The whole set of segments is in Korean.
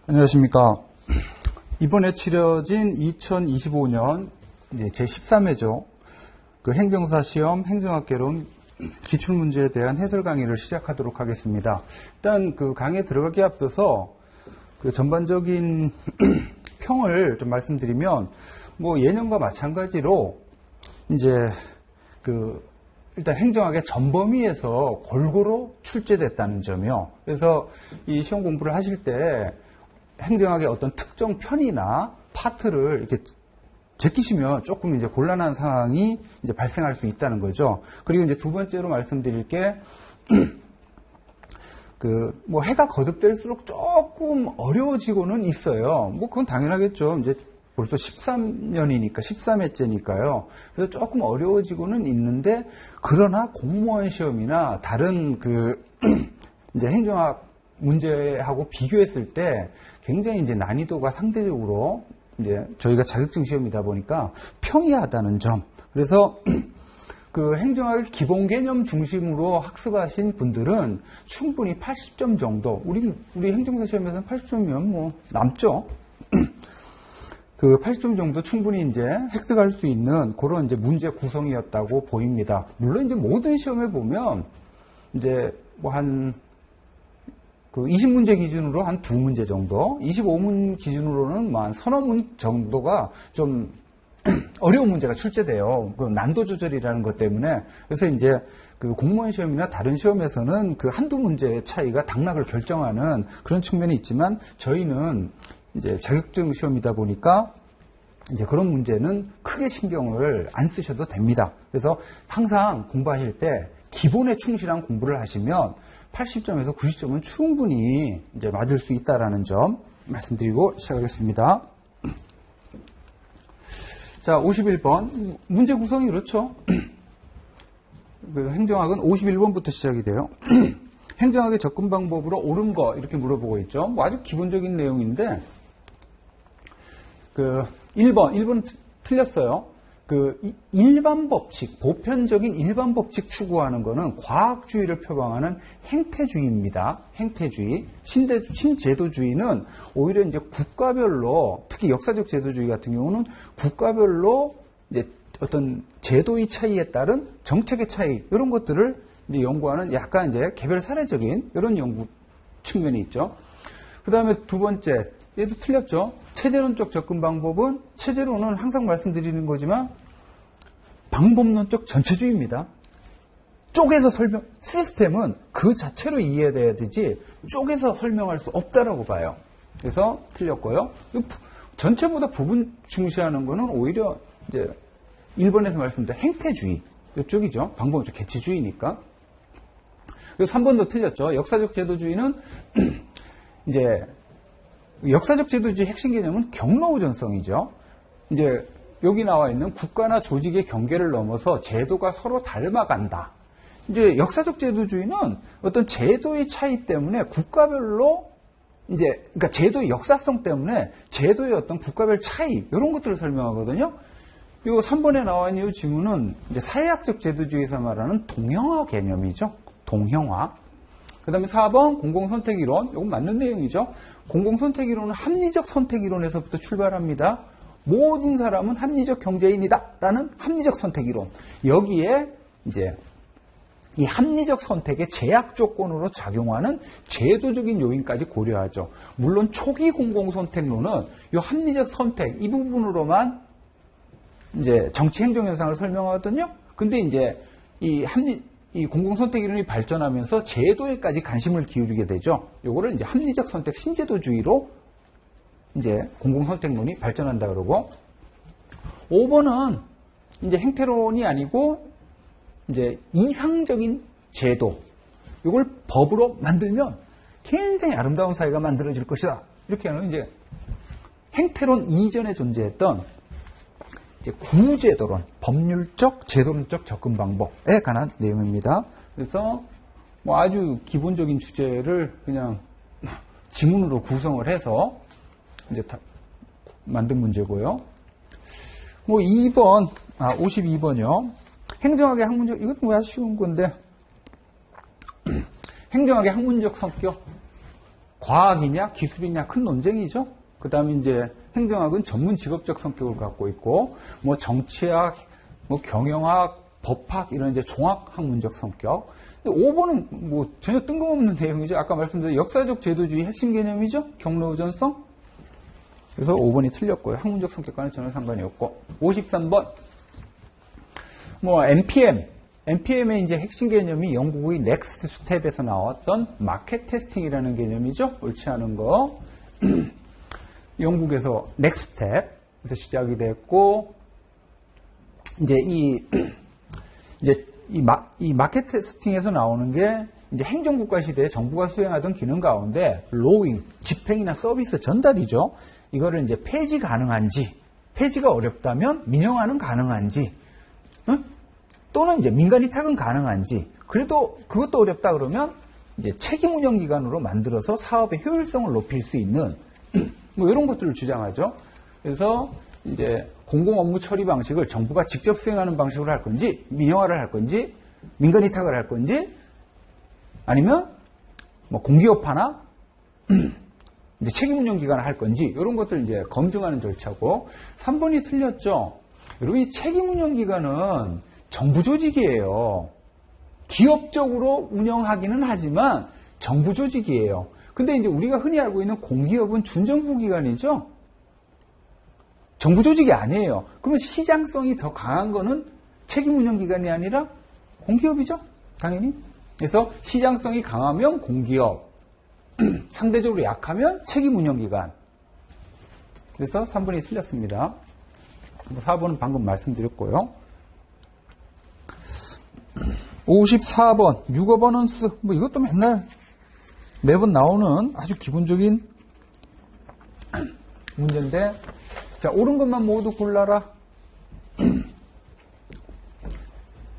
안녕하십니까. 이번에 치러진 2025년 제13회죠. 그 행정사 시험 행정학개론 기출문제에 대한 해설 강의를 시작하도록 하겠습니다. 일단 그 강의에 들어가기에 앞서서 그 전반적인 평을 좀 말씀드리면, 뭐 예년과 마찬가지로 이제 일단 행정학의 전범위에서 골고루 출제됐다는 점이요. 그래서 이 시험 공부를 하실 때 행정학의 어떤 특정 편이나 파트를 이렇게 제끼시면 조금 이제 곤란한 상황이 이제 발생할 수 있다는 거죠. 그리고 이제 두 번째로 말씀드릴 게, 뭐 해가 거듭될수록 조금 어려워지고는 있어요. 뭐 그건 당연하겠죠. 이제 벌써 13년이니까, 13회째니까요. 그래서 조금 어려워지고는 있는데, 그러나 공무원 시험이나 다른 이제 행정학 문제하고 비교했을 때 굉장히 이제 난이도가 상대적으로 이제 저희가 자격증 시험이다 보니까 평이하다는 점. 그래서 그 행정학을 기본 개념 중심으로 학습하신 분들은 충분히 80점 정도, 우리 행정사 시험에서는 80점이면 뭐 남죠. 그 80점 정도 충분히 이제 획득할 수 있는 그런 이제 문제 구성이었다고 보입니다. 물론 이제 모든 시험에 보면 이제 뭐 그 20문제 기준으로 한 2문제 정도, 25문 기준으로는 한 서너 문 정도가 좀 어려운 문제가 출제돼요. 그 난도 조절이라는 것 때문에. 그래서 이제 그 공무원 시험이나 다른 시험에서는 그 한두 문제의 차이가 당락을 결정하는 그런 측면이 있지만, 저희는 이제 자격증 시험이다 보니까 이제 그런 문제는 크게 신경을 안 쓰셔도 됩니다. 그래서 항상 공부하실 때 기본에 충실한 공부를 하시면 80점에서 90점은 충분히 이제 맞을 수 있다라는 점 말씀드리고 시작하겠습니다. 자, 51번. 문제 구성이 그렇죠. 행정학은 51번부터 시작이 돼요. 행정학의 접근 방법으로 옳은 거 이렇게 물어보고 있죠. 뭐 아주 기본적인 내용인데, 1번 틀렸어요. 일반 법칙, 보편적인 일반 법칙 추구하는 거는 과학주의를 표방하는 행태주의입니다. 행태주의. 신제도주의는 오히려 이제 국가별로, 특히 역사적 제도주의 같은 경우는 국가별로 이제 어떤 제도의 차이에 따른 정책의 차이, 이런 것들을 이제 연구하는 약간 이제 개별 사례적인 이런 연구 측면이 있죠. 그 다음에 두 번째, 얘도 틀렸죠. 체제론적 접근 방법은, 체제론은 항상 말씀드리는 거지만 방법론적 전체주의입니다. 쪼개서 시스템은 그 자체로 이해돼야 되지 쪼개서 설명할 수 없다라고 봐요. 그래서 틀렸고요. 전체보다 부분 중시하는 거는 오히려 이제 1번에서 말씀드린 행태주의 이쪽이죠. 방법론적 개체주의니까. 그리고 3번도 틀렸죠. 역사적 제도주의는 이제 역사적 제도주의 핵심 개념은 경로우전성이죠. 이제 여기 나와 있는 국가나 조직의 경계를 넘어서 제도가 서로 닮아간다. 이제 역사적 제도주의는 어떤 제도의 차이 때문에 국가별로 그러니까 제도의 역사성 때문에 제도의 어떤 국가별 차이, 이런 것들을 설명하거든요. 요 3번에 나와 있는 이 지문은 이제 사회학적 제도주의에서 말하는 동형화 개념이죠. 동형화. 그 다음에 4번 공공선택이론. 이건 맞는 내용이죠. 공공선택이론은 합리적 선택이론에서부터 출발합니다. 모든 사람은 합리적 경제인이다 라는 합리적 선택이론. 여기에 이제 이 합리적 선택의 제약 조건으로 작용하는 제도적인 요인까지 고려하죠. 물론 초기 공공선택론은 이 합리적 선택 이 부분으로만 이제 정치 행정 현상을 설명하거든요. 근데 이제 이 공공선택이론이 발전하면서 제도에까지 관심을 기울이게 되죠. 요거를 이제 합리적 선택 신제도주의로 이제 공공선택론이 발전한다 그러고, 5번은 이제 행태론이 아니고 이제 이상적인 제도, 이걸 법으로 만들면 굉장히 아름다운 사회가 만들어질 것이다. 이렇게 하는 이제 행태론 이전에 존재했던 이제 구제도론, 법률적, 제도론적 접근 방법에 관한 내용입니다. 그래서 뭐 아주 기본적인 주제를 그냥 지문으로 구성을 해서 이제 다 만든 문제고요. 뭐 52번이요. 행정학의 학문적, 이것도 뭐 아주 쉬운 건데, 행정학의 학문적 성격, 과학이냐 기술이냐 큰 논쟁이죠. 그 다음에 이제 행정학은 전문 직업적 성격을 갖고 있고, 뭐 정치학, 뭐 경영학, 법학 이런 이제 종합 학문적 성격. 5번은 뭐 전혀 뜬금없는 내용이죠. 아까 말씀드린 역사적 제도주의 핵심 개념이죠. 경로우전성. 그래서 5번이 틀렸고요. 학문적 성격과는 전혀 상관이 없고. 53번. 뭐 NPM의 이제 핵심 개념이 영국의 넥스트 스텝에서 나왔던 마켓 테스팅이라는 개념이죠. 옳지 않은 거. 영국에서 넥스트 스텝에서 시작이 됐고, 이제 이 마켓 테스팅에서 나오는 게 이제 행정국가 시대에 정부가 수행하던 기능 가운데 로잉, 집행이나 서비스 전달이죠. 이거를 이제 폐지 가능한지, 폐지가 어렵다면 민영화는 가능한지, 또는 이제 민간 위탁은 가능한지, 그래도 그것도 어렵다 그러면 이제 책임 운영 기관으로 만들어서 사업의 효율성을 높일 수 있는 뭐 이런 것들을 주장하죠. 그래서 이제 공공 업무 처리 방식을 정부가 직접 수행하는 방식으로 할 건지, 민영화를 할 건지, 민간 위탁을 할 건지, 아니면 뭐 공기업화나 이제 책임 운영 기관을 할 건지 이런 것들 이제 검증하는 절차고. 3번이 틀렸죠. 여러분 이 책임 운영 기관은 정부 조직이에요. 기업적으로 운영하기는 하지만 정부 조직이에요. 근데 이제 우리가 흔히 알고 있는 공기업은 준정부 기관이죠. 정부 조직이 아니에요. 그러면 시장성이 더 강한 거는 책임 운영 기관이 아니라 공기업이죠. 당연히. 그래서 시장성이 강하면 공기업, 상대적으로 약하면 책임 운영 기관. 그래서 3번이 틀렸습니다. 4번은 방금 말씀드렸고요. 54번, 유거버넌스. 뭐 이것도 맨날 매번 나오는 아주 기본적인 문제인데, 자, 옳은 것만 모두 골라라.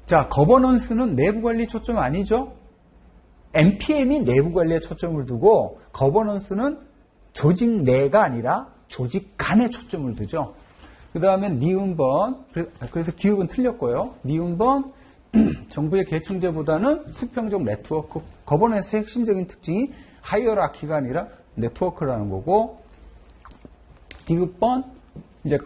자, 거버넌스는 내부 관리 초점 아니죠? NPM이 내부 관리에 초점을 두고, 거버넌스는 조직 내가 아니라 조직 간에 초점을 두죠. 그 다음에 니은번, 그래서 기업은 틀렸고요. 니은번, 정부의 계층제보다는 수평적 네트워크, 거버넌스의 핵심적인 특징이 하이어라키가 아니라 네트워크라는 거고, 디귿번, 이제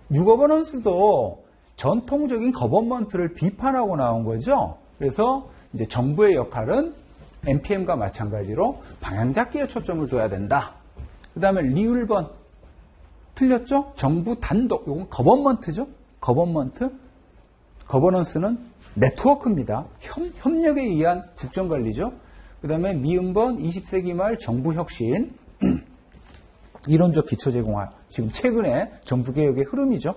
뉴거버넌스도 전통적인 거버먼트를 비판하고 나온 거죠. 그래서 이제 정부의 역할은 NPM과 마찬가지로 방향 잡기에 초점을 둬야 된다. 그 다음에 리을번, 틀렸죠? 정부 단독, 이건 거버먼트죠? 거버먼트. 거버넌스는 네트워크입니다. 협력에 의한 국정관리죠. 그 다음에 미음번 20세기 말 정부 혁신, 이론적 기초 제공화. 지금 최근에 정부개혁의 흐름이죠.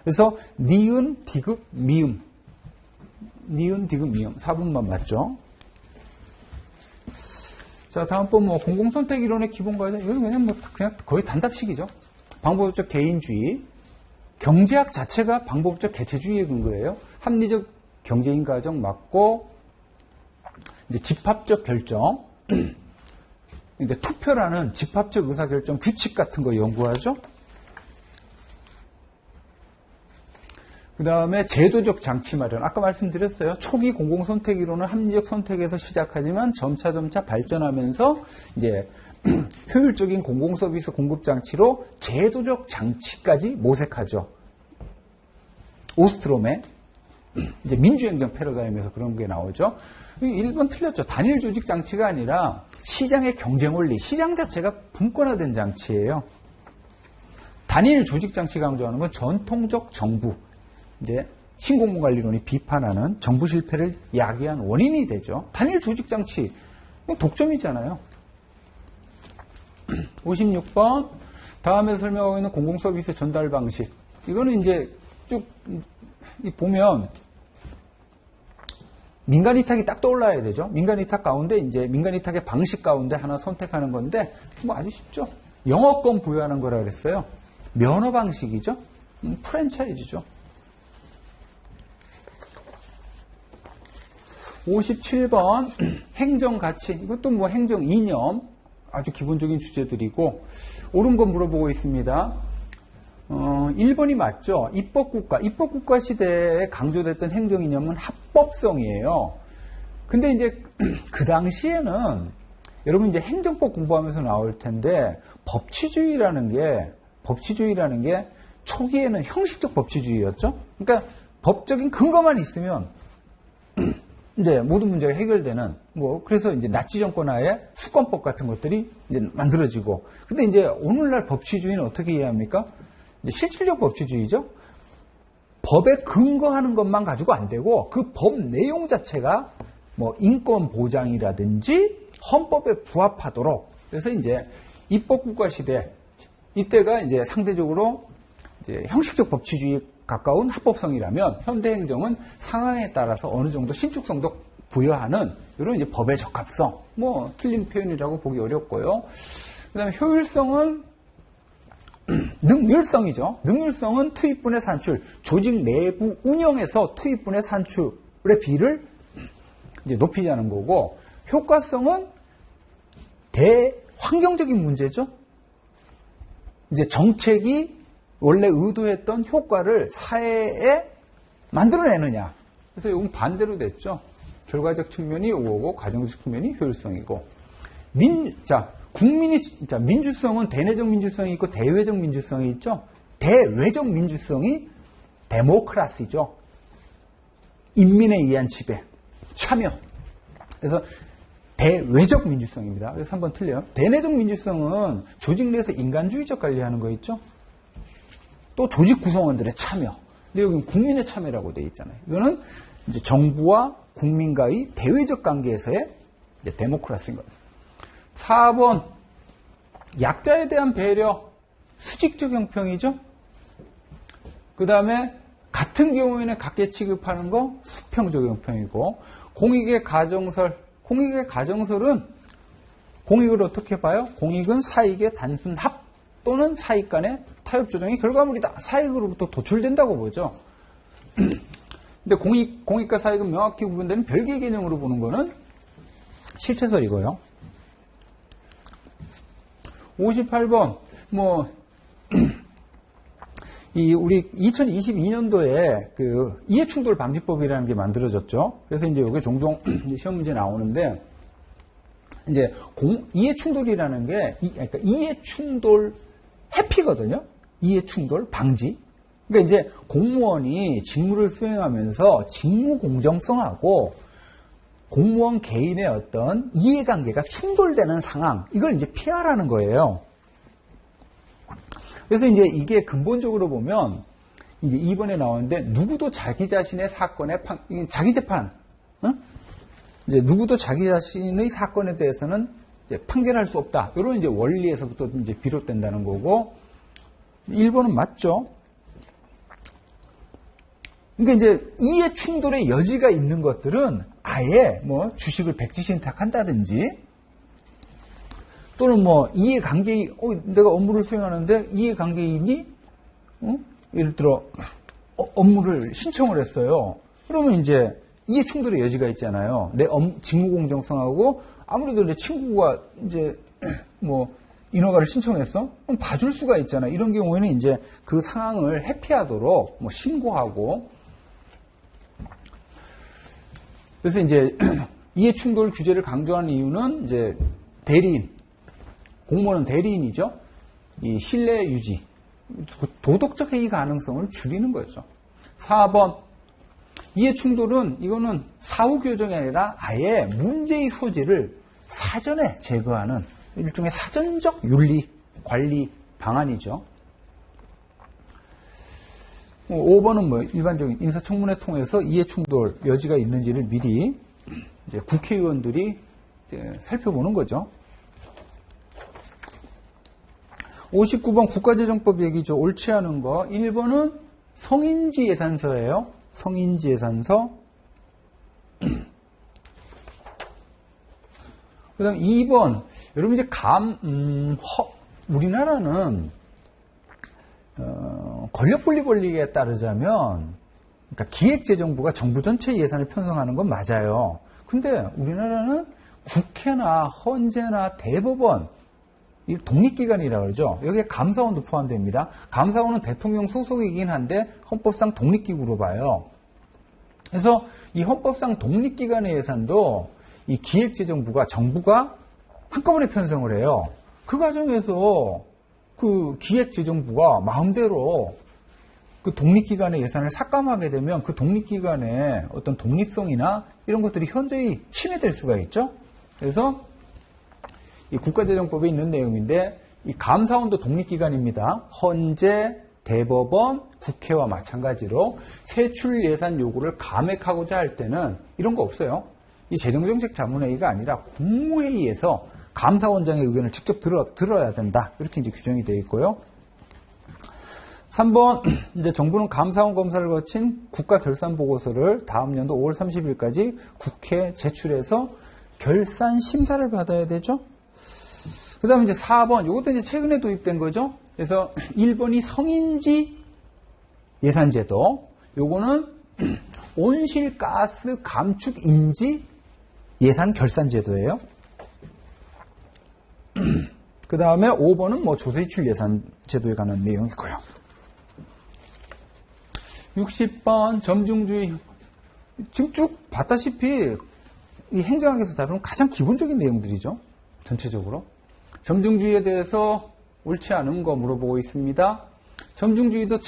그래서 니은, 디귿, 미음. 니은, 디귿, 미음. 4번만 맞죠? 자, 다음번 뭐 공공선택 이론의 기본 과정. 이건 그냥 거의 단답식이죠. 방법적 개인주의. 경제학 자체가 방법적 개체주의의 근거예요. 합리적 경제인 가정 맞고, 이제 집합적 결정. 근데 투표라는 집합적 의사결정 규칙 같은 거 연구하죠. 그 다음에 제도적 장치 마련. 아까 말씀드렸어요. 초기 공공선택 이론은 합리적 선택에서 시작하지만 점차 발전하면서 이제 효율적인 공공서비스 공급 장치로 제도적 장치까지 모색하죠. 오스트롬의 이제 민주행정 패러다임에서 그런 게 나오죠. 1번 틀렸죠. 단일 조직 장치가 아니라 시장의 경쟁 원리, 시장 자체가 분권화된 장치예요. 단일 조직 장치 강조하는 건 전통적 정부, 이제 신공무관리론이 비판하는 정부 실패를 야기한 원인이 되죠. 단일 조직 장치, 독점이잖아요. 56번, 다음에 설명하고 있는 공공서비스 전달 방식. 이거는 이제 쭉 보면 민간 위탁이 딱 떠올라야 되죠. 민간 위탁 가운데 이제 민간 위탁의 방식 가운데 하나 선택하는 건데 뭐 아주 쉽죠. 영업권 부여하는 거라 그랬어요. 면허 방식이죠. 프랜차이즈죠. 57번 행정가치. 이것도 뭐 행정 이념 아주 기본적인 주제들이고 옳은 거 물어보고 있습니다. 1번이 맞죠. 입법국가 시대에 강조됐던 행정 이념은 합법성이에요. 근데 이제 그 당시에는 여러분 이제 행정법 공부하면서 나올 텐데 법치주의라는 게 초기에는 형식적 법치주의였죠. 그러니까 법적인 근거만 있으면 이제 모든 문제가 해결되는 그래서 이제 나치 정권 하에 수권법 같은 것들이 이제 만들어지고. 근데 이제 오늘날 법치주의는 어떻게 이해합니까? 이제 실질적 법치주의죠. 법에 근거하는 것만 가지고 안 되고 그 법 내용 자체가 인권 보장이라든지 헌법에 부합하도록. 그래서 이제 입법국가 시대 이때가 이제 상대적으로 이제 형식적 법치주의에 가까운 합법성이라면 현대 행정은 상황에 따라서 어느 정도 신축성도 부여하는 이런 이제 법의 적합성. 틀린 표현이라고 보기 어렵고요. 그다음에 효율성은 능률성이죠. 능률성은 투입분의 산출, 조직 내부 운영에서 투입분의 산출의 비를 이제 높이자는 거고, 효과성은 대환경적인 문제죠. 이제 정책이 원래 의도했던 효과를 사회에 만들어내느냐. 그래서 이건 반대로 됐죠. 결과적 측면이 오고 과정적 측면이 효율성이고. 민주성은 대내적 민주성이 있고 대외적 민주성이 있죠. 대외적 민주성이 데모크라시죠. 인민에 의한 지배, 참여. 그래서 대외적 민주성입니다. 그래서 한번 틀려요. 대내적 민주성은 조직 내에서 인간주의적 관리하는 거 있죠. 또 조직 구성원들의 참여. 근데 여기는 국민의 참여라고 되어 있잖아요. 이거는 이제 정부와 국민과의 대외적 관계에서의 이제 데모크라시인 겁니다. 4번, 약자에 대한 배려, 수직적 형평이죠. 그 다음에 같은 경우에는 같게 취급하는 거 수평적 형평이고, 공익의 가정설은 공익을 어떻게 봐요? 공익은 사익의 단순 합 또는 사익 간의 타협 조정의 결과물이다. 사익으로부터 도출된다고 보죠. 근데 공익과 사익은 명확히 구분되는 별개의 개념으로 보는 거는 실체설이고요. 58번, 우리 2022년도에 그 이해충돌 방지법이라는 게 만들어졌죠. 그래서 이제 이게 종종 시험 문제 나오는데, 이제 이해충돌이라는 게, 그러니까 이해충돌 해피거든요. 이해충돌 방지. 그러니까 이제 공무원이 직무를 수행하면서 직무 공정성하고 공무원 개인의 어떤 이해관계가 충돌되는 상황, 이걸 이제 피하라는 거예요. 그래서 이제 이게 근본적으로 보면 이제 2번에 나오는데, 누구도 자기 자신의 사건에 자기 재판, 이제 누구도 자기 자신의 사건에 대해서는 이제 판결할 수 없다. 이런 이제 원리에서부터 이제 비롯된다는 거고, 1번은 맞죠. 그러니까 이제 이해 충돌의 여지가 있는 것들은 아예 주식을 백지신탁한다든지, 또는 이해관계인, 내가 업무를 수행하는데 이해관계인이, 예를 들어, 업무를 신청을 했어요. 그러면 이제 이해충돌의 여지가 있잖아요. 내 직무 공정성하고, 아무래도 내 친구가 이제, 인허가를 신청했어? 그럼 봐줄 수가 있잖아. 이런 경우에는 이제 그 상황을 회피하도록 신고하고. 그래서 이제 이해충돌 규제를 강조하는 이유는 이제 공무원은 대리인이죠. 이 신뢰 유지, 도덕적 해이 가능성을 줄이는 거죠. 4번, 이해충돌은 이거는 사후 교정이 아니라 아예 문제의 소지를 사전에 제거하는 일종의 사전적 윤리 관리 방안이죠. 5번은 일반적인 인사청문회 통해서 이해충돌 여지가 있는지를 미리 이제 국회의원들이 이제 살펴보는 거죠. 59번 국가재정법 얘기죠. 옳지 않은 거. 1번은 성인지 예산서예요. 성인지 예산서. 그 다음 2번. 여러분 이제 우리나라는 권력분리 원리에 따르자면, 그러니까 기획재정부가 정부 전체 예산을 편성하는 건 맞아요. 근데 우리나라는 국회나 헌재나 대법원, 이 독립기관이라고 그러죠. 여기에 감사원도 포함됩니다. 감사원은 대통령 소속이긴 한데 헌법상 독립기구로 봐요. 그래서 이 헌법상 독립기관의 예산도 이 기획재정부가, 정부가 한꺼번에 편성을 해요. 그 과정에서 그 기획재정부가 마음대로 그 독립기관의 예산을 삭감하게 되면 그 독립기관의 어떤 독립성이나 이런 것들이 현저히 침해될 수가 있죠. 그래서 이 국가재정법에 있는 내용인데 이 감사원도 독립기관입니다. 헌재, 대법원, 국회와 마찬가지로 세출 예산 요구를 감액하고자 할 때는 이런 거 없어요. 이 재정정책자문회의가 아니라 국무회의에서 감사원장의 의견을 직접 들어야 된다. 이렇게 이제 규정이 되어 있고요. 3번, 이제 정부는 감사원 검사를 거친 국가결산보고서를 다음 연도 5월 30일까지 국회에 제출해서 결산 심사를 받아야 되죠. 그 다음에 이제 4번, 이것도 이제 최근에 도입된 거죠. 그래서 1번이 성인지 예산제도, 요거는 온실가스 감축 인지 예산 결산제도예요. 그 다음에 5번은 뭐 조세출 예산제도에 관한 내용이고요. 60번 점중주의. 지금 쭉 봤다시피 이 행정학에서 다루는 가장 기본적인 내용들이죠. 전체적으로. 점중주의에 대해서 옳지 않은 거 물어보고 있습니다. 점중주의도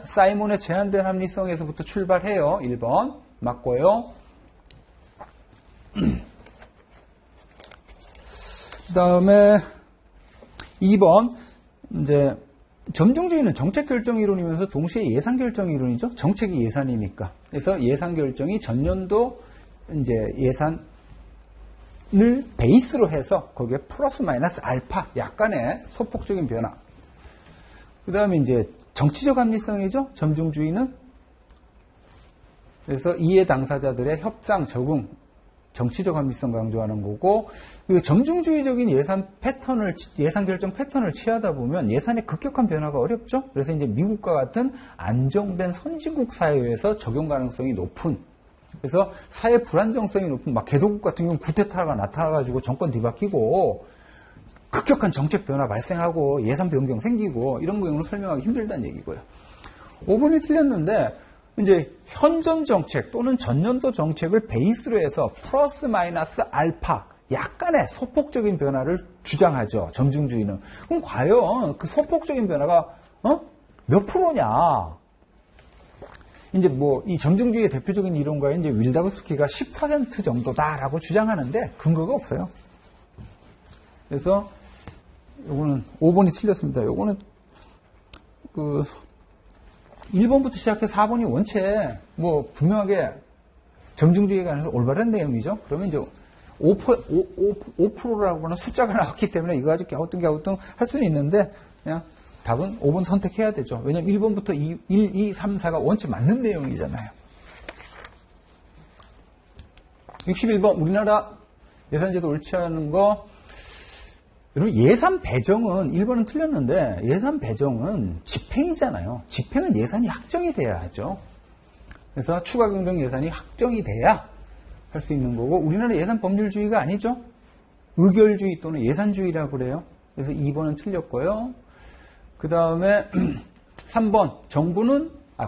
사이몬의 제한된 합리성에서부터 출발해요. 1번. 맞고요. 그 다음에 2번. 이제 점중주의는 정책결정이론이면서 동시에 예산결정이론이죠. 정책이 예산이니까. 그래서 예산결정이 전년도 이제 예산을 베이스로 해서 거기에 플러스 마이너스 알파 약간의 소폭적인 변화. 그 다음에 이제 정치적 합리성이죠. 점중주의는. 그래서 이해 당사자들의 협상, 적응, 정치적 합리성 강조하는 거고, 점중주의적인 예산 결정 패턴을 취하다 보면 예산의 급격한 변화가 어렵죠. 그래서 이제 미국과 같은 안정된 선진국 사회에서 적용 가능성이 높은, 그래서 사회 불안정성이 높은, 막 개도국 같은 경우는 쿠데타가 나타나가지고 정권 뒤바뀌고 급격한 정책 변화 발생하고 예산 변경 생기고 이런 경우는 설명하기 힘들다는 얘기고요. 5번이 틀렸는데, 이제 현전 정책 또는 전년도 정책을 베이스로 해서 플러스 마이너스 알파 약간의 소폭적인 변화를 주장하죠. 점중주의는. 그럼 과연 그 소폭적인 변화가 몇 프로냐? 이제 뭐 이 점중주의의 대표적인 이론가인 이제 윌다우스키가 10% 정도다라고 주장하는데 근거가 없어요. 그래서 요거는 5번이 틀렸습니다. 요거는 1번부터 시작해서 4번이 원체 뭐 분명하게 점중주의에 관해서 올바른 내용이죠. 그러면 이제 5%라고 하는 숫자가 나왔기 때문에 이거 가지고 갸우뚱 할 수는 있는데 그냥 답은 5번 선택해야 되죠. 왜냐면 1번부터 1, 2, 3, 4가 원체 맞는 내용이잖아요. 61번 우리나라 예산제도 옳지 않은 거. 여러분 예산 배정은 1번은 틀렸는데 예산 배정은 집행이잖아요. 집행은 예산이 확정이 돼야 하죠. 그래서 추가 경정 예산이 확정이 돼야 할 수 있는 거고 우리나라 예산 법률주의가 아니죠. 의결주의 또는 예산주의라고 그래요. 그래서 2번은 틀렸고요. 그 다음에 3번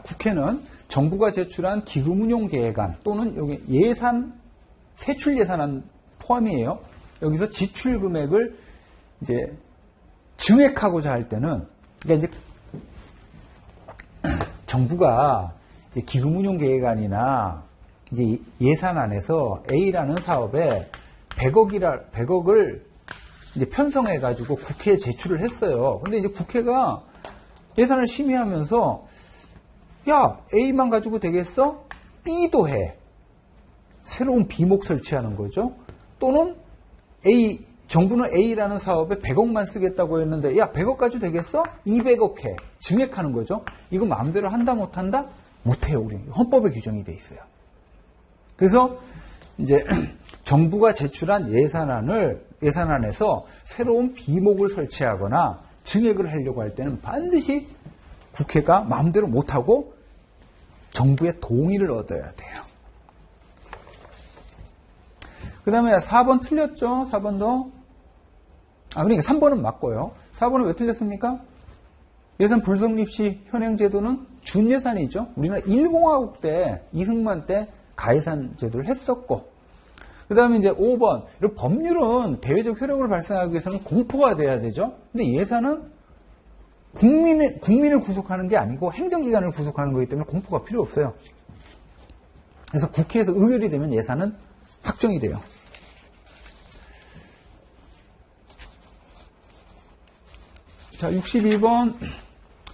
국회는 정부가 제출한 기금운용계획안 또는 여기 세출 예산안 포함이에요. 여기서 지출 금액을 이제 증액하고자 할 때는 그러니까 이제 정부가 이제 기금운용계획안이나 이제 예산안에서 A라는 사업에 100억을 이제 편성해가지고 국회에 제출을 했어요. 근데 이제 국회가 예산을 심의하면서 야 A만 가지고 되겠어? B도 해. 새로운 B목 설치하는 거죠. 또는 정부는 A라는 사업에 100억만 쓰겠다고 했는데 야 100억 가지고 되겠어? 200억 해. 증액하는 거죠. 이거 마음대로 한다 못한다? 못해요. 우리 헌법에 규정이 돼 있어요. 그래서 이제 정부가 제출한 예산안에서 새로운 B목을 설치하거나 증액을 하려고 할 때는 반드시 국회가 마음대로 못하고 정부의 동의를 얻어야 돼요. 그 다음에 4번 틀렸죠? 4번도. 그러니까 3번은 맞고요. 4번은 왜 틀렸습니까? 예산 불성립 시 현행제도는 준예산이죠. 우리나라 1공화국 때 이승만 때 가예산 제도를 했었고 그 다음에 이제 5번. 법률은 대외적 효력을 발생하기 위해서는 공포가 돼야 되죠. 근데 예산은 국민을 구속하는 게 아니고 행정기관을 구속하는 거기 때문에 공포가 필요 없어요. 그래서 국회에서 의결이 되면 예산은 확정이 돼요. 자, 62번.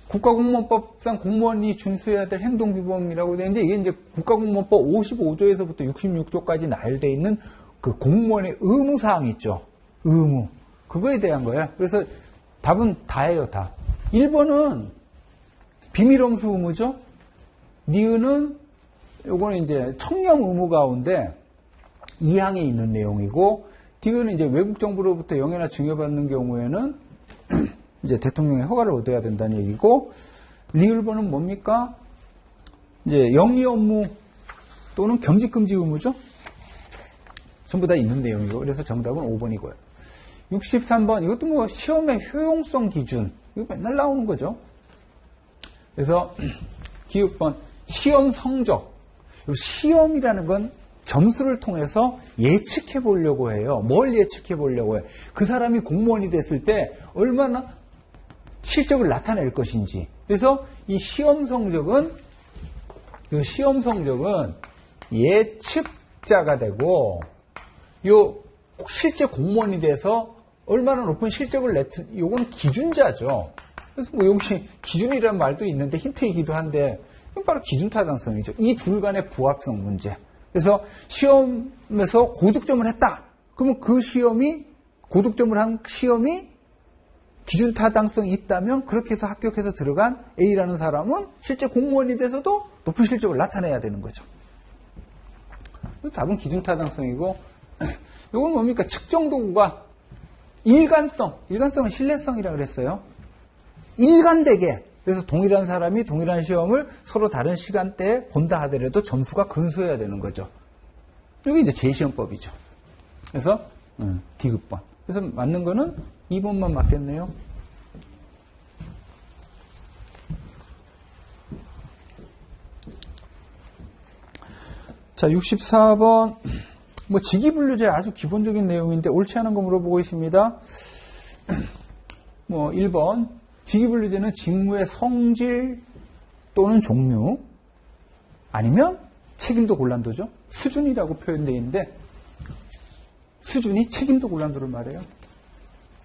국가공무원법상 공무원이 준수해야 될 행동규범이라고 되는데 이게 이제 국가공무원법 55조에서부터 66조까지 나열되어 있는 그 공무원의 의무사항이 있죠. 의무. 그거에 대한 거예요. 그래서 답은 다예요, 다. 1번은 비밀엄수 의무죠. 니은은 요거는 이제 청렴 의무 가운데 2항에 있는 내용이고, 디은은 이제 외국 정부로부터 영해나 증여받는 경우에는 이제 대통령의 허가를 얻어야 된다는 얘기고, 리을번은 뭡니까? 이제 영리 업무 또는 겸직금지 의무죠. 전부 다 있는 내용이고, 그래서 정답은 5번이고요. 63번, 이것도 뭐 시험의 효용성 기준, 이거 맨날 나오는 거죠. 그래서 기읍번, 시험 성적. 시험이라는 건 점수를 통해서 예측해 보려고 해요. 뭘 예측해 보려고 해요? 그 사람이 공무원이 됐을 때 얼마나 실적을 나타낼 것인지. 그래서 이 시험 성적은 예측자가 되고, 요 실제 공무원이 돼서 얼마나 높은 실적을 요건 기준자죠. 그래서 뭐 여기 기준이라는 말도 있는데 힌트이기도 한데, 이건 바로 기준 타당성이죠. 이 둘 간의 부합성 문제. 그래서 시험에서 고득점을 했다. 그러면 그 시험이, 고득점을 한 시험이 기준 타당성이 있다면 그렇게 해서 합격해서 들어간 A라는 사람은 실제 공무원이 돼서도 높은 실적을 나타내야 되는 거죠. 답은 기준 타당성이고, 이건 뭡니까? 측정 도구가 일관성은 신뢰성이라고 그랬어요. 일관되게. 그래서 동일한 사람이 동일한 시험을 서로 다른 시간대에 본다 하더라도 점수가 근소해야 되는 거죠. 이게 이제 제2시험법이죠. 그래서 D급번. 그래서 맞는 거는 2번만 맞겠네요. 자, 64번. 뭐 직위분류제 아주 기본적인 내용인데 옳지 않은 거 물어보고 있습니다. 뭐 1번. 직위분류제는 직무의 성질 또는 종류 아니면 책임도 곤란도죠. 수준이라고 표현되어 있는데 수준이 책임도 곤란도를 말해요.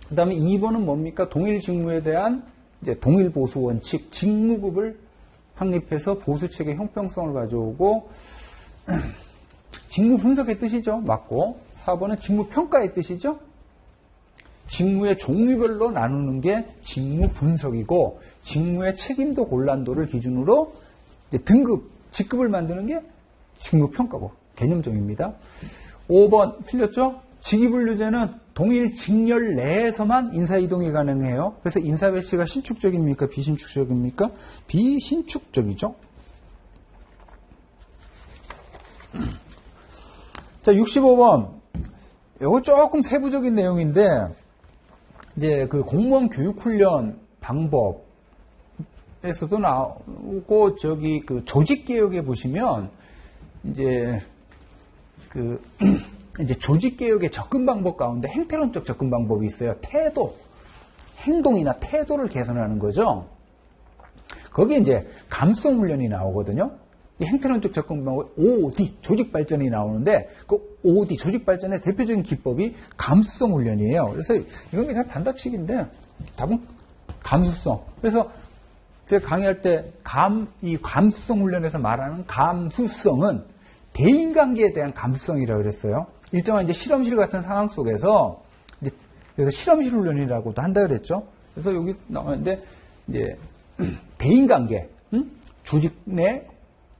그 다음에 2번은 뭡니까? 동일 직무에 대한 이제 동일 보수 원칙, 직무급을 확립해서 보수책의 형평성을 가져오고, 직무 분석의 뜻이죠. 맞고. 4번은 직무 평가의 뜻이죠. 직무의 종류별로 나누는 게 직무 분석이고, 직무의 책임도 곤란도를 기준으로 이제 등급, 직급을 만드는 게 직무 평가고 개념정입니다. 5번 틀렸죠? 직위분류제는 동일 직렬 내에서만 인사이동이 가능해요. 그래서 인사배치가 신축적입니까? 비신축적입니까? 비신축적이죠. 자, 65번. 이거 조금 세부적인 내용인데, 이제 그 공무원 교육훈련 방법에서도 나오고, 저기 그 조직개혁에 보시면, 이제 이제 조직개혁의 접근 방법 가운데 행태론적 접근 방법이 있어요. 태도, 행동이나 태도를 개선하는 거죠. 거기에 이제 감성훈련이 나오거든요. 이 행태론적 접근 방법, OD, 조직발전이 나오는데, 그 OD, 조직발전의 대표적인 기법이 감수성훈련이에요. 그래서 이건 그냥 단답식인데, 답은 감수성. 그래서 제가 강의할 때 이 감수성훈련에서 말하는 감수성은 대인관계에 대한 감수성이라고 그랬어요. 일정한 이제 실험실 같은 상황 속에서, 이제 그래서 실험실 훈련이라고도 한다 그랬죠. 그래서 여기 나오는데, 이제 대인관계, 조직 내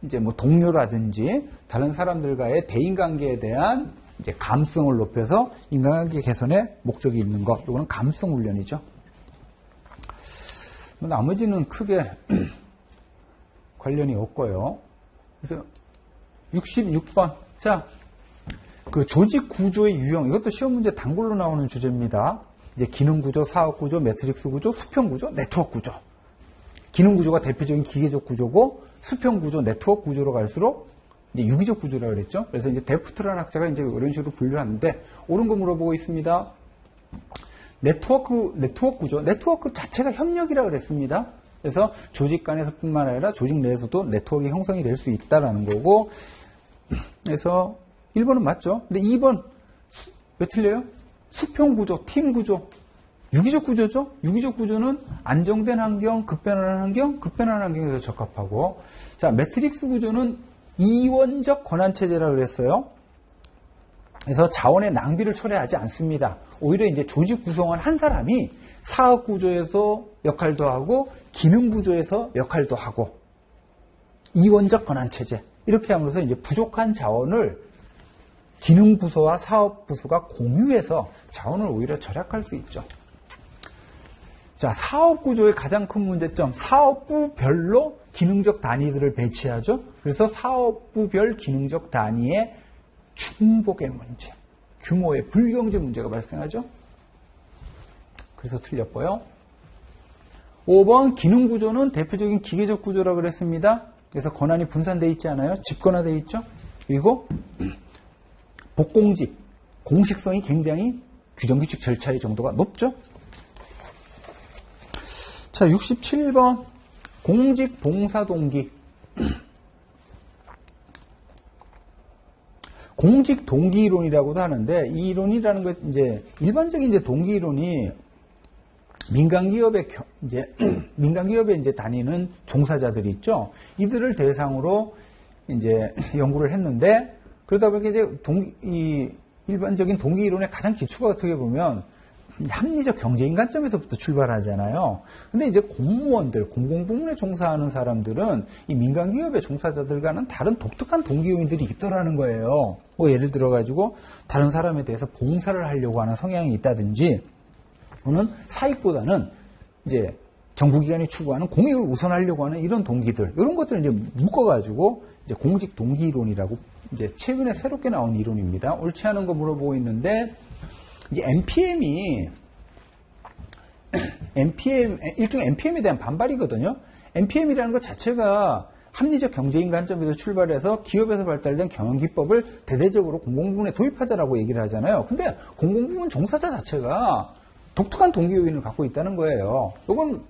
이제 뭐 동료라든지 다른 사람들과의 대인관계에 대한 이제 감성을 높여서 인간관계 개선에 목적이 있는 것. 이거는 감성 훈련이죠. 나머지는 크게 관련이 없고요. 그래서 66번. 자, 그 조직 구조의 유형. 이것도 시험 문제 단골로 나오는 주제입니다. 이제 기능 구조, 사업 구조, 매트릭스 구조, 수평 구조, 네트워크 구조. 기능 구조가 대표적인 기계적 구조고, 수평 구조, 네트워크 구조로 갈수록 이제 유기적 구조라고 그랬죠. 그래서 이제 데프트라는 학자가 이제 이런 식으로 분류하는데, 옳은 거 물어보고 있습니다. 네트워크 구조. 네트워크 자체가 협력이라고 그랬습니다. 그래서 조직 간에서뿐만 아니라 조직 내에서도 네트워크가 형성이 될 수 있다라는 거고, 그래서 1번은 맞죠. 근데 2번 왜 틀려요? 수평 구조, 팀 구조. 유기적 구조죠. 유기적 구조는 안정된 환경, 급변하는 환경, 급변하는 환경에서 적합하고, 자, 매트릭스 구조는 이원적 권한 체제라고 그랬어요. 그래서 자원의 낭비를 초래하지 않습니다. 오히려 이제 조직 구성원 한 사람이 사업 구조에서 역할도 하고 기능 구조에서 역할도 하고, 이원적 권한 체제. 이렇게 함으로써 이제 부족한 자원을 기능 부서와 사업 부서가 공유해서 자원을 오히려 절약할 수 있죠. 자, 사업 구조의 가장 큰 문제점, 사업부별로 기능적 단위들을 배치하죠. 그래서 사업부별 기능적 단위의 중복의 문제, 규모의 불경제 문제가 발생하죠. 그래서 틀렸고요. 5번 기능 구조는 대표적인 기계적 구조라고 그랬습니다. 그래서 권한이 분산되어 있지 않아요? 집권화되어 있죠. 그리고 복공직, 공식성이 굉장히 규정규칙 절차의 정도가 높죠. 자, 67번 공직 봉사 동기. 공직 동기 이론이라고도 하는데, 이 이론이라는 것 이제 일반적인 이제 동기 이론이 민간기업에 이제 다니는 종사자들이 있죠. 이들을 대상으로 이제 연구를 했는데, 그러다 보니까 이제 일반적인 동기 이론의 가장 기초가 어떻게 보면 합리적 경제인 관점에서부터 출발하잖아요. 근데 이제 공무원들, 공공부문에 종사하는 사람들은 이 민간기업의 종사자들과는 다른 독특한 동기 요인들이 있더라는 거예요. 뭐 예를 들어가지고 다른 사람에 대해서 봉사를 하려고 하는 성향이 있다든지, 또는 사익보다는 이제 정부기관이 추구하는 공익을 우선하려고 하는 이런 동기들, 이런 것들을 이제 묶어가지고 이제 공직 동기 이론이라고 이제 최근에 새롭게 나온 이론입니다. 옳지 않은 거 물어보고 있는데, 이제 일종의 NPM에 대한 반발이거든요. NPM이라는 것 자체가 합리적 경제인 관점에서 출발해서 기업에서 발달된 경영기법을 대대적으로 공공부문에 도입하자라고 얘기를 하잖아요. 근데 공공부문 종사자 자체가 독특한 동기 요인을 갖고 있다는 거예요. 이건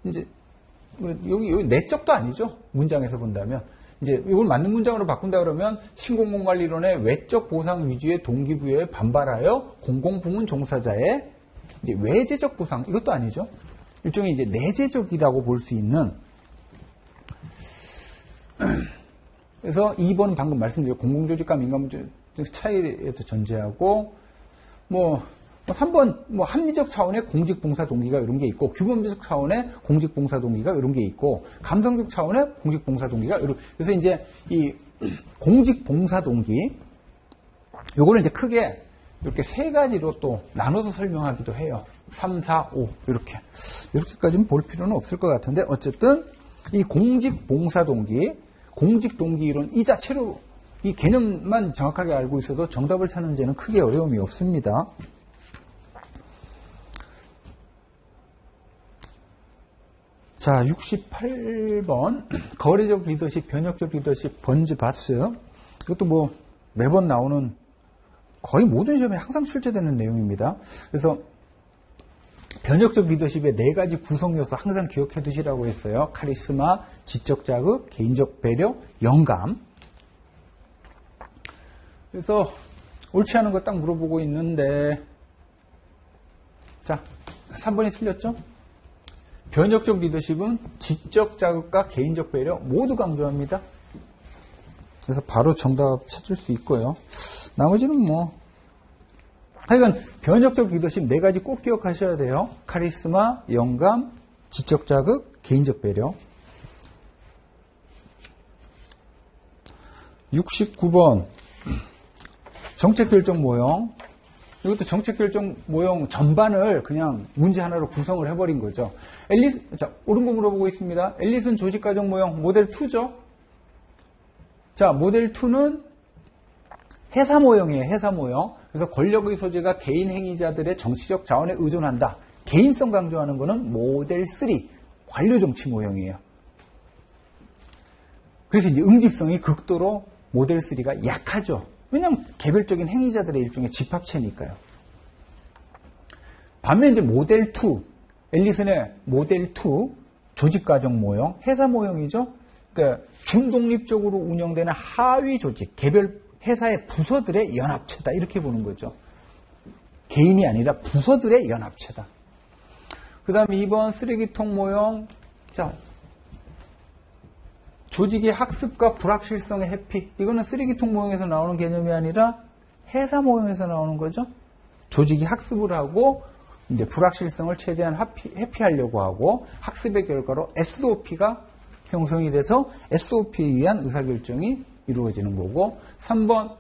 이제 여기 내적도 아니죠. 문장에서 본다면. 이제 이걸 맞는 문장으로 바꾼다 그러면 신공공관리론의 외적 보상 위주의 동기부여에 반발하여 공공부문 종사자의 이제 외재적 보상, 이것도 아니죠. 일종의 이제 내재적이라고 볼 수 있는. 그래서 2번은 방금 말씀드린 공공조직과 민간조직 차이에서 전제하고, 3번, 합리적 차원의 공직봉사 동기가 이런 게 있고, 규범적 차원의 공직봉사 동기가 이런 게 있고, 감성적 차원의 공직봉사 동기가 이런, 그래서 이제 이 공직봉사 동기, 요거를 이제 크게 이렇게 세 가지로 또 나눠서 설명하기도 해요. 3, 4, 5, 이렇게까지는 볼 필요는 없을 것 같은데, 어쨌든 이 공직봉사 동기, 공직동기 이론 이 자체로 이 개념만 정확하게 알고 있어도 정답을 찾는 데는 크게 어려움이 없습니다. 자, 68번 거래적 리더십, 변혁적 리더십, 번즈 바스. 이것도 매번 나오는, 거의 모든 시험에 항상 출제되는 내용입니다. 그래서 변혁적 리더십의 4가지 구성 요소 항상 기억해 두시라고 했어요. 카리스마, 지적 자극, 개인적 배려, 영감. 그래서 옳지 않은 거 딱 물어보고 있는데, 자, 3번이 틀렸죠? 변혁적 리더십은 지적 자극과 개인적 배려 모두 강조합니다. 그래서 바로 정답 찾을 수 있고요. 나머지는 하여간 변혁적 리더십 4가지 꼭 기억하셔야 돼요. 카리스마, 영감, 지적 자극, 개인적 배려. 69번 정책결정 모형. 이것도 정책결정 모형 전반을 그냥 문제 하나로 구성을 해버린 거죠. 자, 옳은 거 물어보고 있습니다. 앨리슨 조직과정 모형 모델 2죠. 자, 모델 2는 회사 모형이에요. 회사 모형. 그래서 권력의 소재가 개인 행위자들의 정치적 자원에 의존한다. 개인성 강조하는 거는 모델 3 관료 정치 모형이에요. 그래서 이제 응집성이 극도로 모델 3가 약하죠. 왜냐하면 개별적인 행위자들의 일종의 집합체니까요. 반면 이제 모델 2, 앨리슨의 모델 2 조직가정 모형, 회사 모형이죠. 그러니까 준독립적으로 운영되는 하위 조직, 개별 회사의 부서들의 연합체다 이렇게 보는 거죠. 개인이 아니라 부서들의 연합체다. 그 다음에 2번 쓰레기통 모형. 자, 조직의 학습과 불확실성의 회피. 이거는 쓰레기통 모형에서 나오는 개념이 아니라 회사 모형에서 나오는 거죠. 조직이 학습을 하고 이제 불확실성을 최대한 회피하려고 하고 학습의 결과로 SOP가 형성이 돼서 SOP에 의한 의사결정이 이루어지는 거고. 3번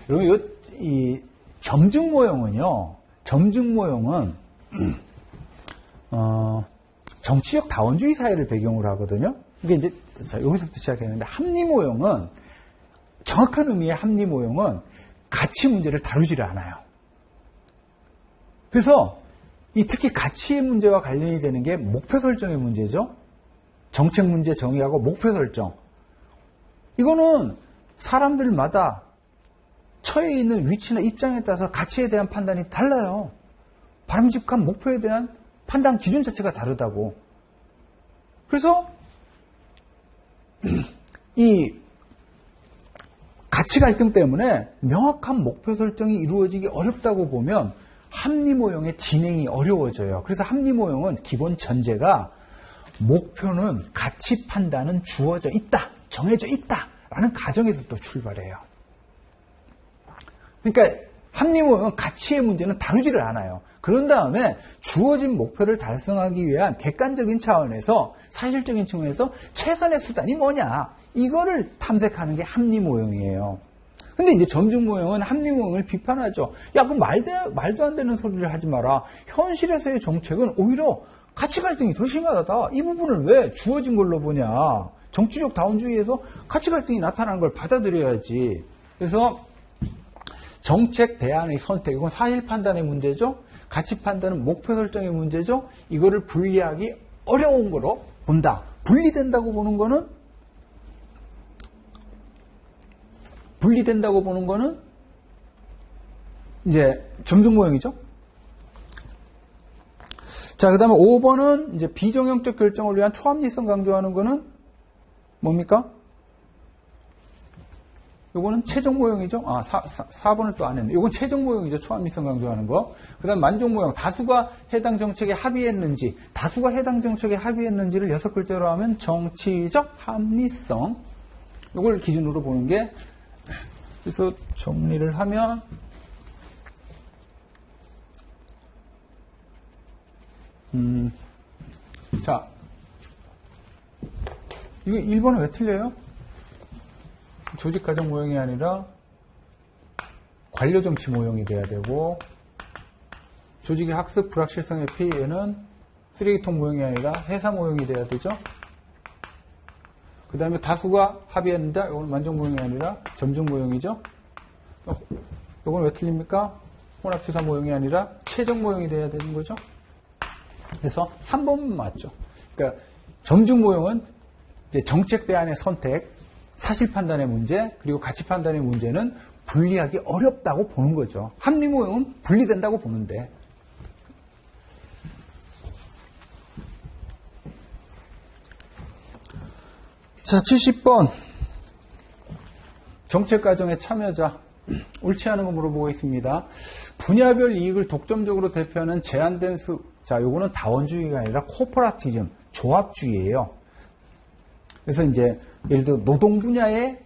여러분 이 점증 모형은요. 점증 모형은 정치적 다원주의 사회를 배경으로 하거든요. 이게 이제 여기서부터 시작했는데 합리 모형은 정확한 의미의 합리 모형은 가치 문제를 다루지를 않아요. 그래서 이 특히 가치의 문제와 관련이 되는 게 목표 설정의 문제죠. 정책 문제 정의하고 목표 설정. 이거는 사람들마다 처해 있는 위치나 입장에 따라서 가치에 대한 판단이 달라요. 바람직한 목표에 대한 판단 기준 자체가 다르다고. 그래서 이 가치 갈등 때문에 명확한 목표 설정이 이루어지기 어렵다고 보면 합리 모형의 진행이 어려워져요. 그래서 합리 모형은 기본 전제가 목표는 가치 판단은 주어져 있다, 정해져 있다라는 가정에서 또 출발해요. 그러니까 합리 모형은 가치의 문제는 다루지를 않아요. 그런 다음에 주어진 목표를 달성하기 위한 객관적인 차원에서 사실적인 측면에서 최선의 수단이 뭐냐 이거를 탐색하는 게 합리 모형이에요. 근데 이제 점증 모형은 합리 모형을 비판하죠. 야, 그럼 말도 안 되는 소리를 하지 마라. 현실에서의 정책은 오히려 가치 갈등이 더 심하다. 이 부분을 왜 주어진 걸로 보냐. 정치적 다원주의에서 가치 갈등이 나타나는 걸 받아들여야지. 그래서 정책 대안의 선택, 이건 사실 판단의 문제죠. 가치 판단은 목표 설정의 문제죠. 이거를 분리하기 어려운 거로 본다. 분리된다고 보는 거는 이제 점증 모형이죠. 자, 그 다음에 5번은 이제 비정형적 결정을 위한 초합리성 강조하는 거는 뭡니까? 요거는 최종 모형이죠. 4번을 또 안 했네. 요건 최종 모형이죠. 초합리성 강조하는 거. 그 다음 만족 모형. 다수가 해당 정책에 합의했는지, 다수가 해당 정책에 합의했는지를 6글자로 하면 정치적 합리성. 요걸 기준으로 보는 게, 그래서 정리를 하면, 자, 이거 1번은 왜 틀려요? 조직가정 모형이 아니라 관료정치 모형이 돼야 되고, 조직의 학습 불확실성의 피해는 쓰레기통 모형이 아니라 회사 모형이 돼야 되죠. 그 다음에 다수가 합의했는데 이건 만족 모형이 아니라 점증 모형이죠. 이건 왜 틀립니까? 혼합주사 모형이 아니라 최종 모형이 돼야 되는 거죠. 그래서 3번은 맞죠. 그러니까 점증 모형은 이제 정책 대안의 선택, 사실 판단의 문제, 그리고 가치 판단의 문제는 분리하기 어렵다고 보는 거죠. 합리 모형은 분리된다고 보는데. 자, 70번. 정책 과정의 참여자. 옳지 않은 거 물어보고 있습니다. 분야별 이익을 독점적으로 대표하는 제한된 자, 요거는 다원주의가 아니라 코퍼라티즘, 조합주의예요. 그래서 이제 예를 들어 노동 분야의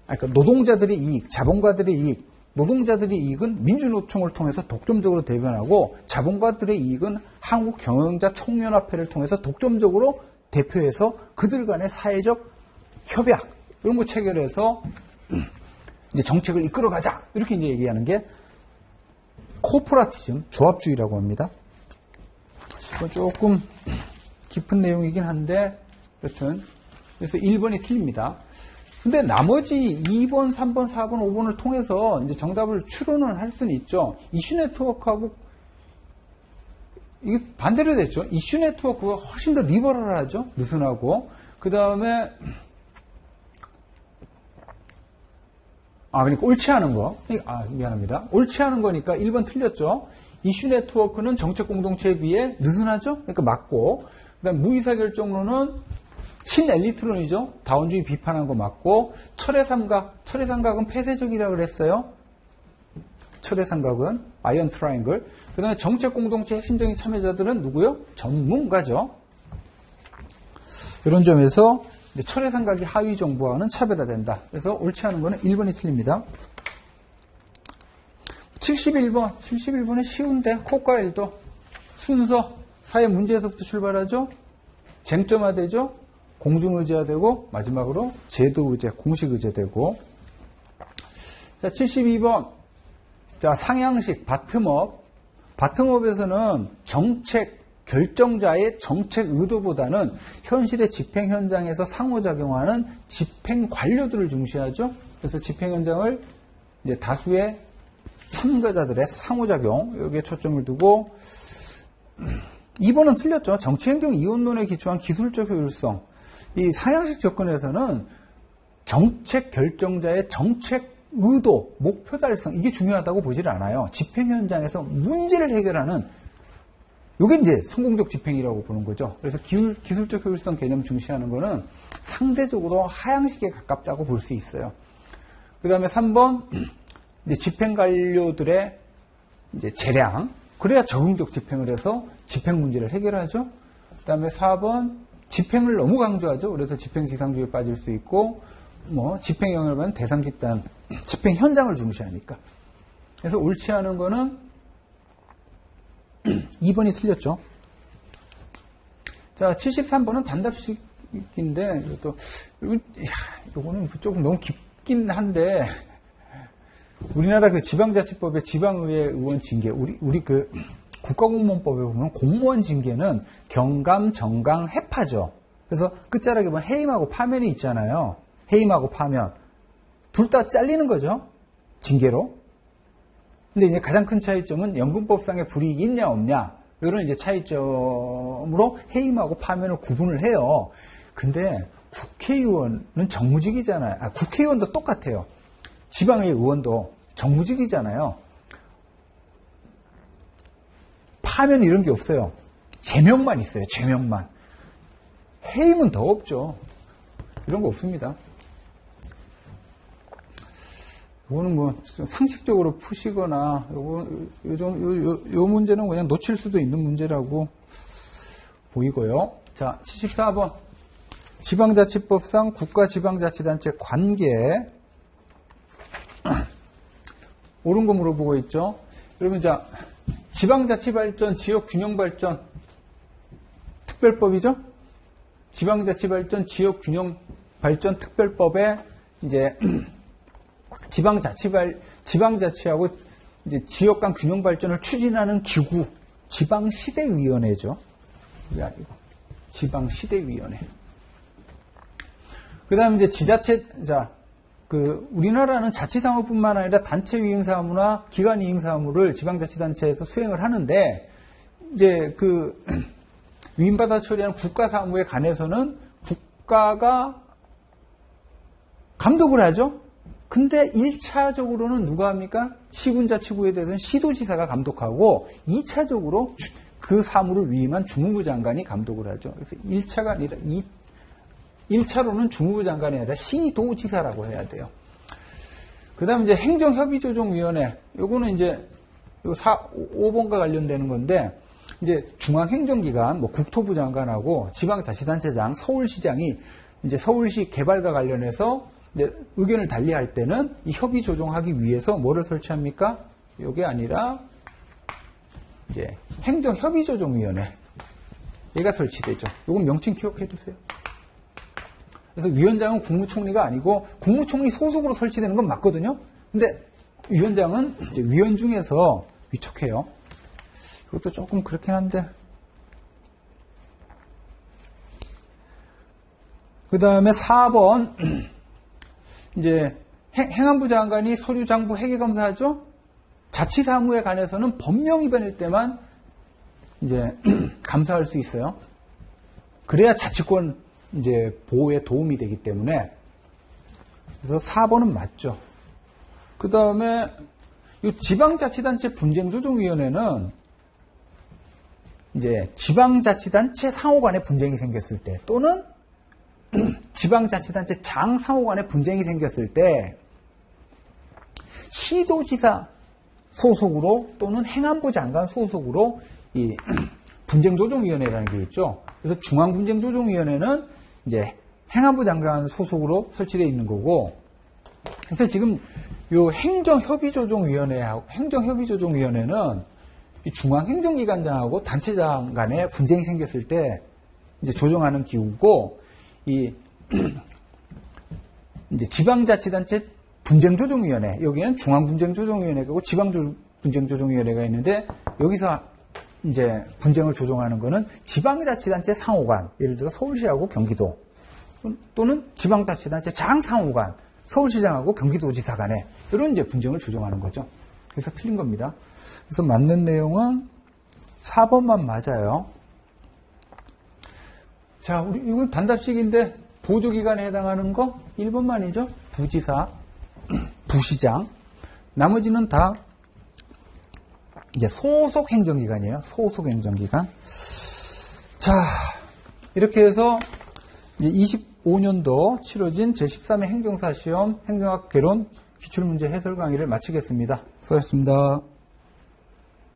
그러니까 노동자들의 이익, 자본가들의 이익, 노동자들의 이익은 민주노총을 통해서 독점적으로 대변하고 자본가들의 이익은 한국경영자총연합회를 통해서 독점적으로 대표해서 그들 간의 사회적 협약 이런 거 체결해서 이제 정책을 이끌어가자 이렇게 이제 얘기하는 게 코퍼라티즘, 조합주의라고 합니다. 이건 조금 깊은 내용이긴 한데 여튼 그래서 1번이 틀립니다. 근데 나머지 2번, 3번, 4번, 5번을 통해서 이제 정답을 추론을 할 수는 있죠. 이슈 네트워크하고 이게 반대로 됐죠. 이슈 네트워크가 훨씬 더 리버럴하죠. 느슨하고. 그 다음에, 그러니까 옳지 않은 거. 미안합니다. 옳지 않은 거니까 1번 틀렸죠. 이슈 네트워크는 정책 공동체에 비해 느슨하죠. 그러니까 맞고. 그 다음 무의사결정론은 신엘리트론이죠. 다원주의 비판한 거 맞고. 철의 삼각은 폐쇄적이라고 그랬어요. 철의 삼각은 아이언 트라이앵글. 그 다음에 정책 공동체 핵심적인 참여자들은 누구요? 전문가죠. 이런 점에서 철의 삼각이 하위 정부와는 차별화된다. 그래서 옳지 않은 거는 1번이 틀립니다. 71번은 쉬운데 코과일도 순서 사회 문제에서부터 출발하죠. 쟁점화되죠. 공중의제화되고 마지막으로 제도의제, 공식의제되고. 자, 72번. 자, 상향식 바텀업. 바텀업에서는 정책 결정자의 정책 의도보다는 현실의 집행 현장에서 상호작용하는 집행 관료들을 중시하죠. 그래서 집행 현장을 이제 다수의 참가자들의 상호작용, 여기에 초점을 두고, 2번은 틀렸죠. 정치행동 이원론에 기초한 기술적 효율성. 이 상향식 접근에서는 정책 결정자의 정책 의도, 목표 달성, 이게 중요하다고 보질 않아요. 집행 현장에서 문제를 해결하는, 이게 이제 성공적 집행이라고 보는 거죠. 그래서 기술적 효율성 개념 중시하는 거는 상대적으로 하향식에 가깝다고 볼 수 있어요. 그 다음에 3번, 이제 집행 관료들의 이제 재량, 그래야 적응적 집행을 해서 집행 문제를 해결하죠. 그 다음에 4번, 집행을 너무 강조하죠. 그래서 집행지상주의에 빠질 수 있고, 집행 영향을 받는 대상 집단, 집행 현장을 중시하니까. 그래서 옳지 않은 거는 2번이 틀렸죠. 자, 73번은 단답식인데, 이거는 조금 너무 깊긴 한데, 우리나라 그 지방자치법의 지방의회 의원 징계, 우리 그 국가공무원법에 보면 공무원 징계는 경감, 정강, 해파죠. 그래서 끝자락에 보면 해임하고 파면이 있잖아요. 해임하고 파면. 둘 다 잘리는 거죠. 징계로. 근데 이제 가장 큰 차이점은 연금법상의 불이익이 있냐 없냐. 이런 이제 차이점으로 해임하고 파면을 구분을 해요. 근데 국회의원은 정무직이잖아요. 국회의원도 똑같아요. 지방의 의원도 정무직이잖아요. 파면 이런 게 없어요. 제명만 있어요. 제명만. 해임은 더 없죠. 이런 거 없습니다. 이거는 뭐 상식적으로 푸시거나 요 문제는 그냥 놓칠 수도 있는 문제라고 보이고요. 자, 74번. 지방자치법상 국가지방자치단체 관계. 옳은 거 물어보고 있죠. 여러분, 자, 지방자치발전, 지역균형발전 특별법이죠. 지방자치발전, 지역균형발전 특별법에 이제 지방자치하고 이제 지역 간 균형 발전을 추진하는 기구, 지방시대위원회죠. 이게 아니고 지방시대위원회. 그다음 이제 지자체, 우리나라는 자치사무뿐만 아니라 단체 위임사무나 기관 위임사무를 지방자치단체에서 수행을 하는데, 이제 위임받아 처리하는 국가사무에 관해서는 국가가 감독을 하죠. 근데 1차적으로는 누가 합니까? 시군자치구에 대해서는 시도지사가 감독하고 2차적으로 그 사무를 위임한 주무부 장관이 감독을 하죠. 그래서 1차가 아니라 1차로는 주무부 장관이 아니라 시도지사라고 해야 돼요. 그 다음에 이제 행정협의조정위원회. 요거는 이제 5번과 관련되는 건데, 이제 중앙행정기관, 국토부 장관하고 지방자치단체장, 서울시장이 이제 서울시 개발과 관련해서 이제 의견을 달리할 때는 이 협의 조정하기 위해서 뭐를 설치합니까? 이게 아니라 이제 행정협의조정위원회 얘가 설치되죠. 이건 명칭 기억해 두세요. 그래서 위원장은 국무총리가 아니고 국무총리 소속으로 설치되는 건 맞거든요. 근데 위원장은 이제 위원 중에서 위촉해요. 이것도 조금 그렇긴 한데. 그 다음에 4번. 이제 행안부 장관이 서류장부 회계검사하죠. 자치사무에 관해서는 법령 위반일 때만 이제 감사할 수 있어요. 그래야 자치권 이제 보호에 도움이 되기 때문에 그래서 4번은 맞죠. 그 다음에 이 지방자치단체 분쟁조정위원회는 이제 지방자치단체 상호 간에 분쟁이 생겼을 때 또는 지방자치단체 장 상호 간에 분쟁이 생겼을 때 시도지사 소속으로 또는 행안부 장관 소속으로 이 분쟁조정위원회라는 게 있죠. 그래서 중앙분쟁조정위원회는 이제 행안부 장관 소속으로 설치되어 있는 거고, 그래서 지금 요 행정협의조정위원회하고 행정협의조정위원회는 이 중앙행정기관장하고 단체장 간에 분쟁이 생겼을 때 이제 조정하는 기구고, 이 이제 지방자치단체 분쟁조정위원회, 여기는 중앙분쟁조정위원회가 지방분쟁조정위원회가 있는데, 여기서 이제 분쟁을 조정하는 거는 지방자치단체 상호간, 예를 들어 서울시하고 경기도, 또는 지방자치단체 장 상호간, 서울시장하고 경기도지사 간에 이런 이제 분쟁을 조정하는 거죠. 그래서 틀린 겁니다. 그래서 맞는 내용은 4번만 맞아요. 자, 우리 이건 단답식인데 보조기관에 해당하는 거 1번만이죠. 부지사, 부시장. 나머지는 다 이제 소속 행정기관이에요. 소속 행정기관. 자, 이렇게 해서 이제 25년도 치러진 제13회 행정사시험 행정학 개론 기출문제 해설 강의를 마치겠습니다. 수고하셨습니다.